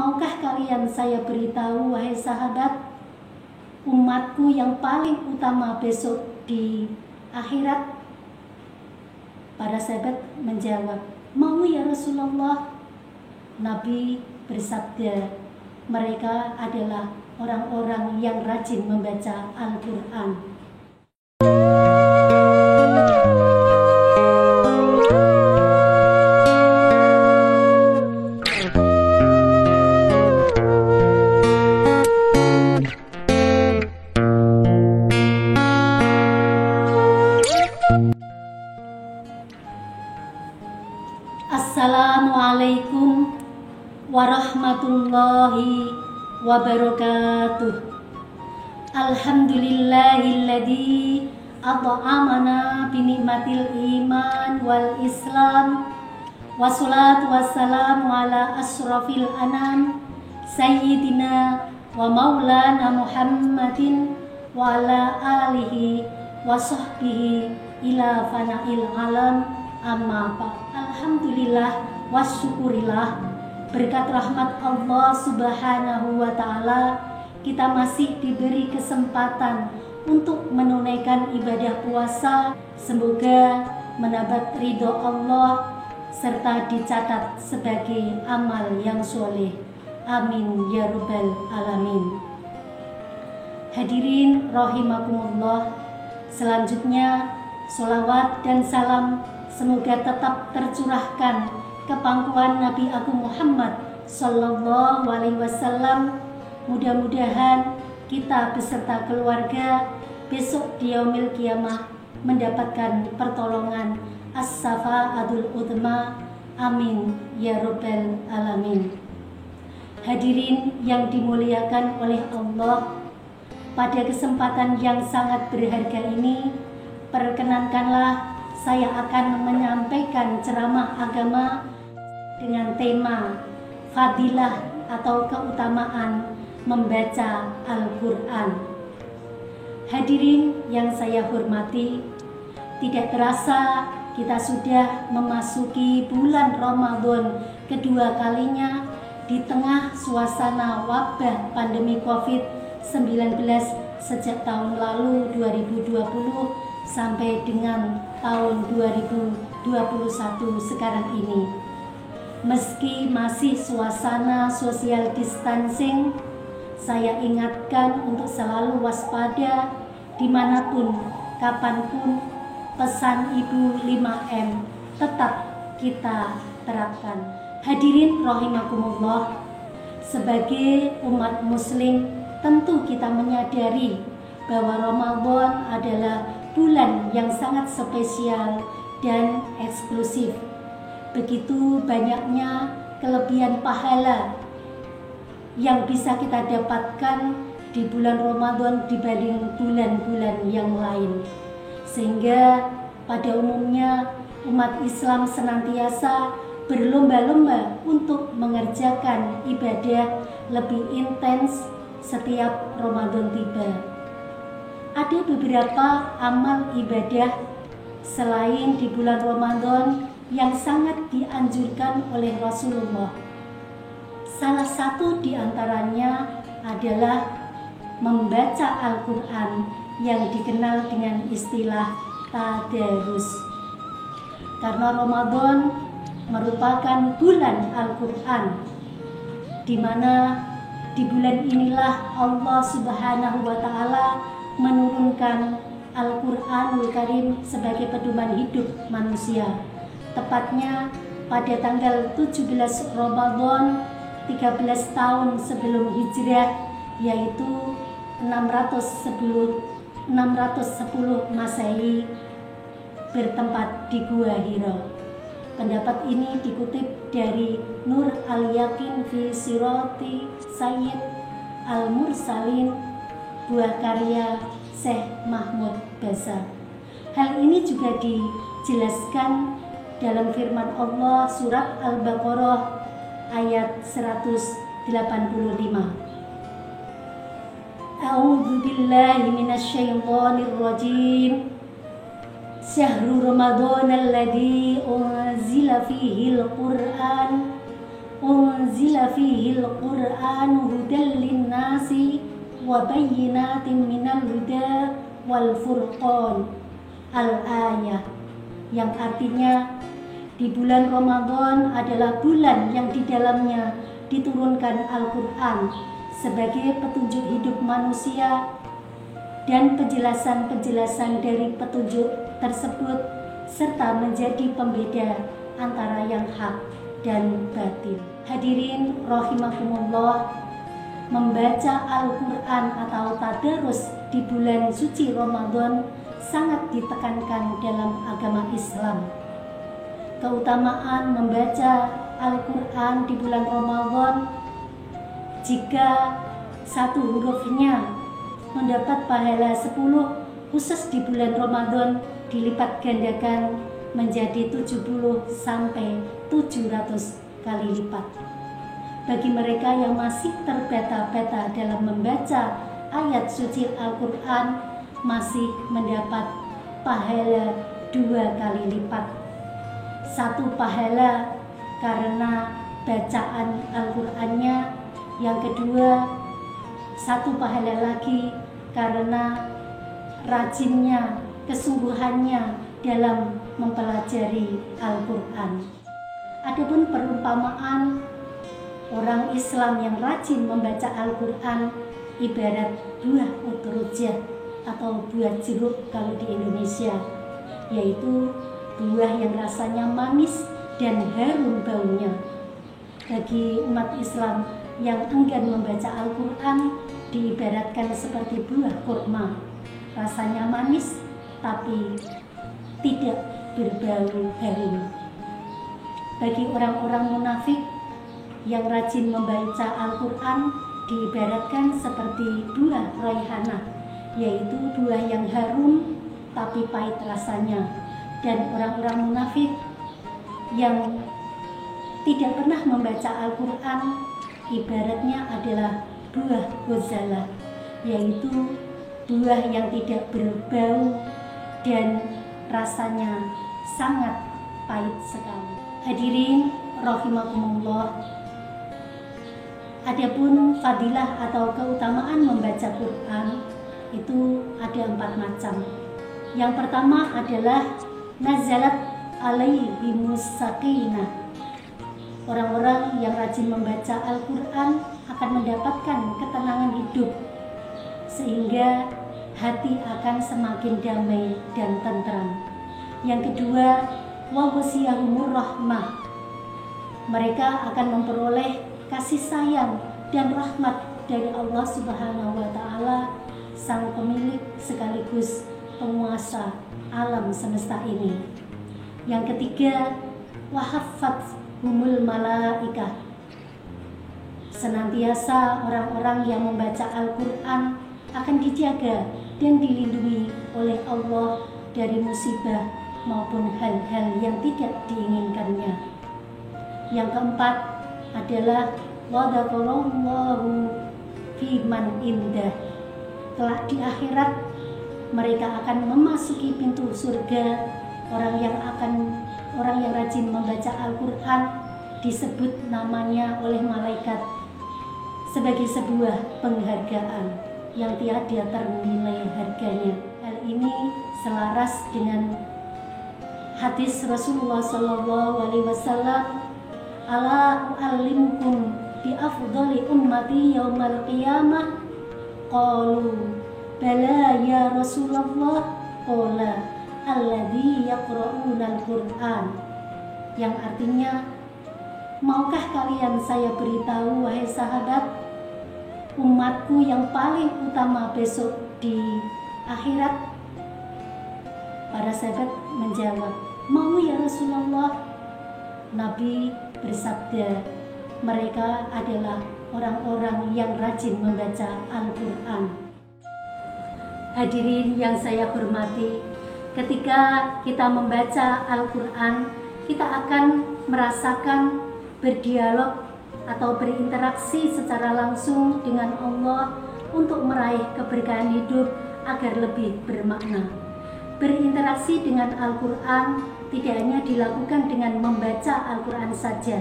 Maukah kalian saya beritahu, wahai sahabat, umatku yang paling utama besok di akhirat? Para sahabat menjawab, mau ya Rasulullah. Nabi bersabda, mereka adalah orang-orang yang rajin membaca Al-Quran. Assalamualaikum warahmatullahi wabarakatuh. Alhamdulillahilladzi at'amana binikmatil iman wal islam. Wassalatu wassalamu ala asrafil anam sayyidina wa maulana Muhammadin wa ala alihi wa sahbihi ila fana'il alam. Amma ba'd. Alhamdulillah wa syukurillah, berkat rahmat Allah subhanahu wa ta'ala, kita masih diberi kesempatan untuk menunaikan ibadah puasa. Semoga mendapat ridho Allah serta dicatat sebagai amal yang soleh. Amin ya rabbal alamin. Hadirin rahimakumullah, selanjutnya sholawat dan salam semoga tetap tercurahkan ke pangkuan Nabi Agung Muhammad Sallallahu Alaihi Wasallam. Mudah-mudahan kita beserta keluarga besok di yaumil qiyamah mendapatkan pertolongan as-syafa'atul udzma. Amin ya rabbal alamin. Hadirin yang dimuliakan oleh Allah, pada kesempatan yang sangat berharga ini, perkenankanlah saya akan menyampaikan ceramah agama dengan tema fadilah atau keutamaan membaca Al-Quran. Hadirin yang saya hormati, tidak terasa kita sudah memasuki bulan Ramadan kedua kalinya di tengah suasana wabah pandemi COVID-19 sejak tahun lalu 2020 sampai dengan tahun 2021 sekarang ini. Meski masih suasana social distancing, saya ingatkan untuk selalu waspada dimanapun, kapanpun. Pesan Ibu 5M tetap kita terapkan. Hadirin rahimakumullah, sebagai umat muslim tentu kita menyadari bahwa Ramadan adalah bulan yang sangat spesial dan eksklusif. Begitu banyaknya kelebihan pahala yang bisa kita dapatkan di bulan Ramadan dibanding bulan-bulan yang lain. Sehingga pada umumnya umat Islam senantiasa berlomba-lomba untuk mengerjakan ibadah lebih intens setiap Ramadan tiba. Ada beberapa amal ibadah selain di bulan Ramadan yang sangat dianjurkan oleh Rasulullah. Salah satu di antaranya adalah membaca Al-Quran yang dikenal dengan istilah tadarus. Karena Ramadan merupakan bulan Al-Quran, di mana di bulan inilah Allah Subhanahu wa Ta'ala menurunkan Al-Quranul Karim sebagai pedoman hidup manusia. Tepatnya pada tanggal 17 Ramadan 13 tahun sebelum hijrah, yaitu 610 Masehi, bertempat di Gua Hira. Pendapat ini dikutip dari Nur Al-Yakin fi Sirati Sayyid Al-Mursalin, buah karya Syekh Mahmud Basa. Hal ini juga dijelaskan dalam firman Allah surat Al-Baqarah ayat 185. A'udzu billahi minasyaitonir rajim. Syahrul Ramadan alladzi unzila fihi al-Qur'an unzila fihil qur'anu hudal linnasi wa bayyinatin minal huda wal furqan al-ayah, yang artinya di bulan Ramadan adalah bulan yang di dalamnya diturunkan Al-Quran sebagai petunjuk hidup manusia, dan penjelasan-penjelasan dari petunjuk tersebut serta menjadi pembeda antara yang hak dan batil. Hadirin rahimakumullah, membaca Al-Quran atau tadarus di bulan suci Ramadan sangat ditekankan dalam agama Islam. Keutamaan membaca Al-Quran di bulan Ramadan, jika satu hurufnya mendapat pahala 10, khusus di bulan Ramadan dilipat gandakan menjadi 70 sampai 700 kali lipat. Bagi mereka yang masih terbata-bata dalam membaca ayat suci Al-Quran, masih mendapat pahala 2 kali lipat. 1 pahala karena bacaan Al-Qurannya, yang kedua 1 pahala lagi karena rajinnya, kesungguhannya dalam mempelajari Al-Quran. Adapun perumpamaan orang Islam yang rajin membaca Al-Quran ibarat buah utrujah atau buah jeruk kalau di Indonesia, yaitu buah yang rasanya manis dan harum baunya. Bagi umat Islam yang enggan membaca Al-Quran diibaratkan seperti buah kurma, rasanya manis tapi tidak berbau harum. Bagi orang-orang munafik yang rajin membaca Al-Quran diibaratkan seperti buah raihanah, yaitu buah yang harum tapi pahit rasanya. Dan orang-orang munafik yang tidak pernah membaca Al-Quran ibaratnya adalah buah gozala, yaitu buah yang tidak berbau dan rasanya sangat pahit sekali. Hadirin rahimakumullah, adapun fadilah atau keutamaan membaca Quran itu ada 4 macam. Yang pertama adalah nazalat alaihimus sakinah. Orang-orang yang rajin membaca Al-Quran akan mendapatkan ketenangan hidup, sehingga hati akan semakin damai dan tentram. Yang kedua, wa wasiyahumur rahmah. Mereka akan memperoleh kasih sayang dan rahmat dari Allah Subhanahu wa Ta'ala, Sang Pemilik sekaligus penguasa alam semesta ini. Yang ketiga, wahafathumul malaikah. Senantiasa orang-orang yang membaca Al-Quran akan dijaga dan dilindungi oleh Allah dari musibah maupun hal-hal yang tidak diinginkannya. Yang keempat adalah wadzakarallahu fi man indah. Kelak di akhirat mereka akan memasuki pintu surga. Orang yang rajin membaca Al-Quran disebut namanya oleh malaikat sebagai sebuah penghargaan yang tiada ternilai harganya. Hal ini selaras dengan hadis Rasulullah SAW, ala u'allimukum bi afdali ummati yaumal qiyamah. Qalu bala ya Rasulullah. Qala alladhi yaqra'una al-Qur'an, yang artinya, maukah kalian saya beritahu wahai sahabat, umatku yang paling utama besok di akhirat? Para sahabat menjawab, mau ya Rasulullah. Nabi bersabda, mereka adalah orang-orang yang rajin membaca Al-Quran. Hadirin yang saya hormati, ketika kita membaca Al-Quran, kita akan merasakan berdialog atau berinteraksi secara langsung dengan Allah untuk meraih keberkahan hidup agar lebih bermakna. Berinteraksi dengan Al-Quran tidak hanya dilakukan dengan membaca Al-Quran saja,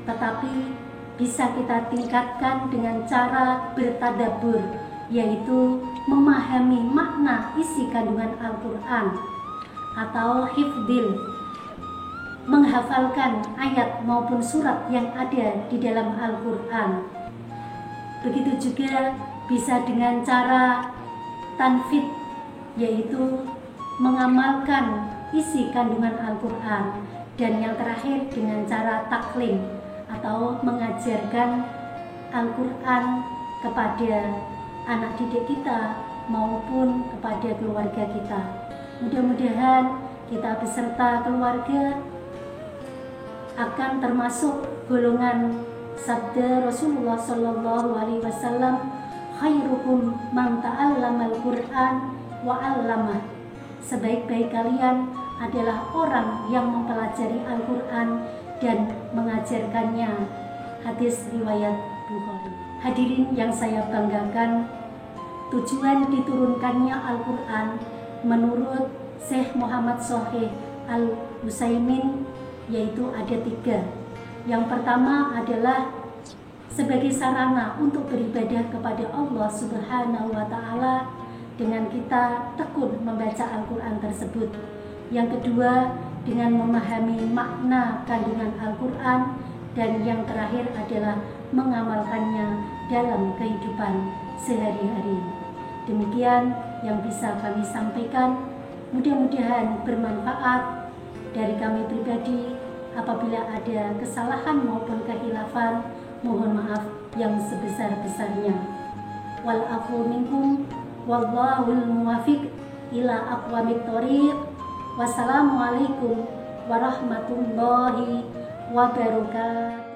tetapi bisa kita tingkatkan dengan cara bertadabbur, yaitu memahami makna isi kandungan Al-Quran, atau hifdil, menghafalkan ayat maupun surat yang ada di dalam Al-Quran. Begitu juga bisa dengan cara tanfid, yaitu mengamalkan isi kandungan Al-Quran. Dan yang terakhir dengan cara taklim, atau mengajarkan Al-Quran kepada anak didik kita maupun kepada keluarga kita. Mudah-mudahan kita beserta keluarga akan termasuk golongan sabda Rasulullah SAW, khairukum man ta'allamal Qur'an wa 'allamah. Sebaik-baik kalian adalah orang yang mempelajari Al-Quran dan mengajarkannya. Hadis riwayat Bukhari. Hadirin yang saya banggakan, tujuan diturunkannya Al-Quran menurut Syekh Muhammad Shahih Al-Utsaimin yaitu ada 3. Yang pertama adalah sebagai sarana untuk beribadah kepada Allah Subhanahu wa Ta'ala dengan kita tekun membaca Al-Quran tersebut. Yang kedua, dengan memahami makna kandungan Al-Quran. Dan yang terakhir adalah mengamalkannya dalam kehidupan sehari-hari. Demikian yang bisa kami sampaikan. Mudah-mudahan bermanfaat. Dari kami pribadi, apabila ada kesalahan maupun kehilafan, mohon maaf yang sebesar-besarnya. Wal afu minkum wallahul muwafiq ila aqwamit thoriq. Wassalamualaikum warahmatullahi wabarakatuh.